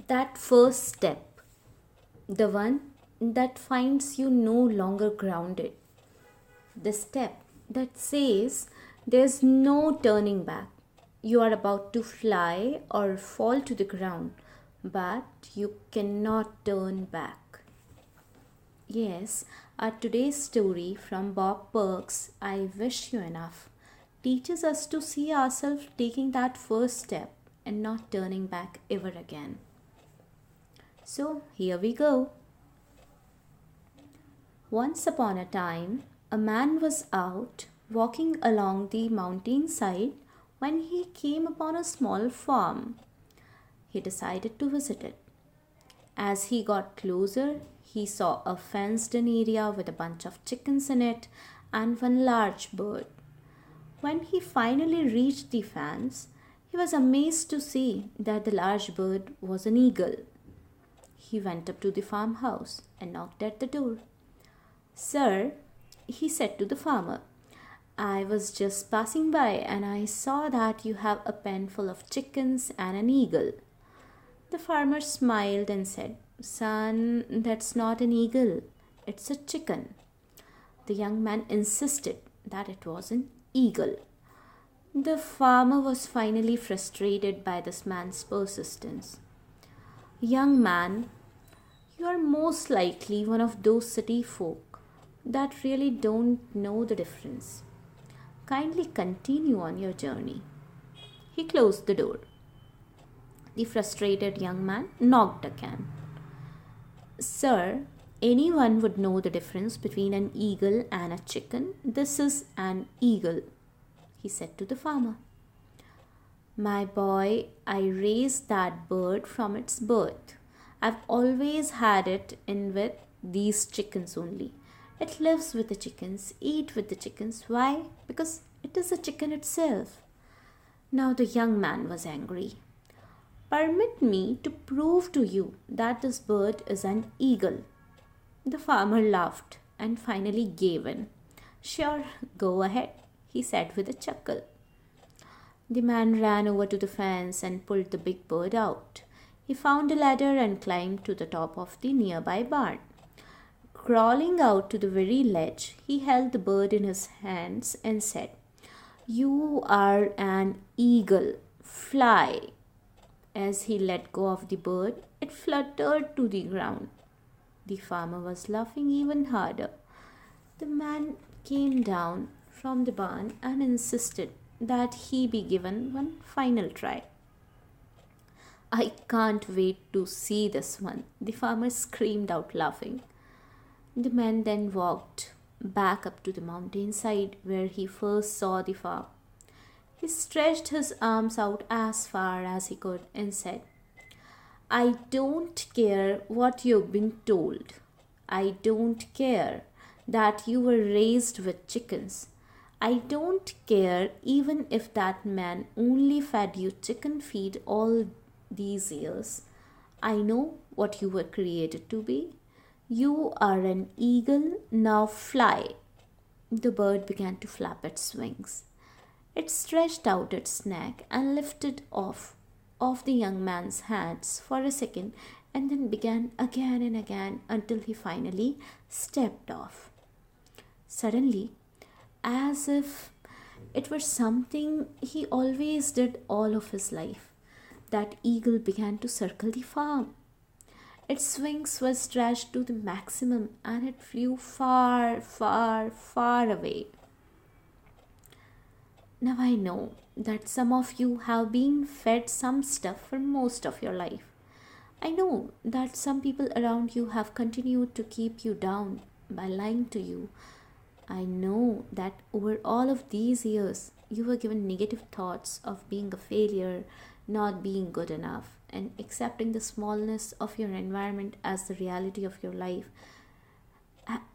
That first step, the one that finds you no longer grounded, the step that says there's no turning back. You are about to fly or fall to the ground, but you cannot turn back. Yes, our today's story from Bob Perk's I Wish You Enough teaches us to see ourselves taking that first step and not turning back ever again. So, here we go. Once upon a time, a man was out walking along the mountainside when he came upon a small farm. He decided to visit it. As he got closer, he saw a fenced in area with a bunch of chickens in it and one large bird. When he finally reached the fence, he was amazed to see that the large bird was an eagle. He went up to the farmhouse and knocked at the door. "Sir," he said to the farmer, "I was just passing by and I saw that you have a pen full of chickens and an eagle." The farmer smiled and said, "Son, that's not an eagle, it's a chicken." The young man insisted that it was an eagle. The farmer was finally frustrated by this man's persistence. "Young man, you are most likely one of those city folk that really don't know the difference. Kindly continue on your journey." He closed the door. The frustrated young man knocked again. "Sir, anyone would know the difference between an eagle and a chicken. This is an eagle," he said to the farmer. "My boy, I raised that bird from its birth. I've always had it in with these chickens only. It lives with the chickens, eat with the chickens. Why? Because it is a chicken itself." Now the young man was angry. "Permit me to prove to you that this bird is an eagle." The farmer laughed and finally gave in. "Sure, go ahead," he said with a chuckle. The man ran over to the fence and pulled the big bird out. He found a ladder and climbed to the top of the nearby barn. Crawling out to the very ledge, he held the bird in his hands and said, "You are an eagle. Fly." As he let go of the bird, it fluttered to the ground. The farmer was laughing even harder. The man came down from the barn and insisted that he be given one final try. "I can't wait to see this one," the farmer screamed out laughing. The man then walked back up to the mountainside where he first saw the farm. He stretched his arms out as far as he could and said, "I don't care what you've been told. I don't care that you were raised with chickens. I don't care even if that man only fed you chicken feed all these years. I know what you were created to be. You are an eagle. Now fly." The bird began to flap its wings. It stretched out its neck and lifted off the young man's hands for a second and then began again and again until he finally stepped off. Suddenly, as if it were something he always did all of his life, that eagle began to circle the farm. Its wings were stretched to the maximum and it flew far, far, far away. Now I know that some of you have been fed some stuff for most of your life. I know that some people around you have continued to keep you down by lying to you. I know that over all of these years, you were given negative thoughts of being a failure, not being good enough, and accepting the smallness of your environment as the reality of your life.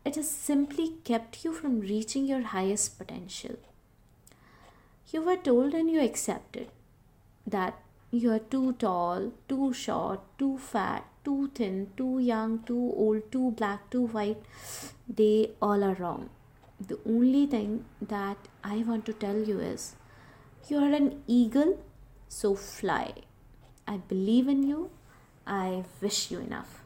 It has simply kept you from reaching your highest potential. You were told and you accepted that you are too tall, too short, too fat, too thin, too young, too old, too black, too white. They all are wrong. The only thing that I want to tell you is you are an eagle, so fly. I believe in you. I wish you enough.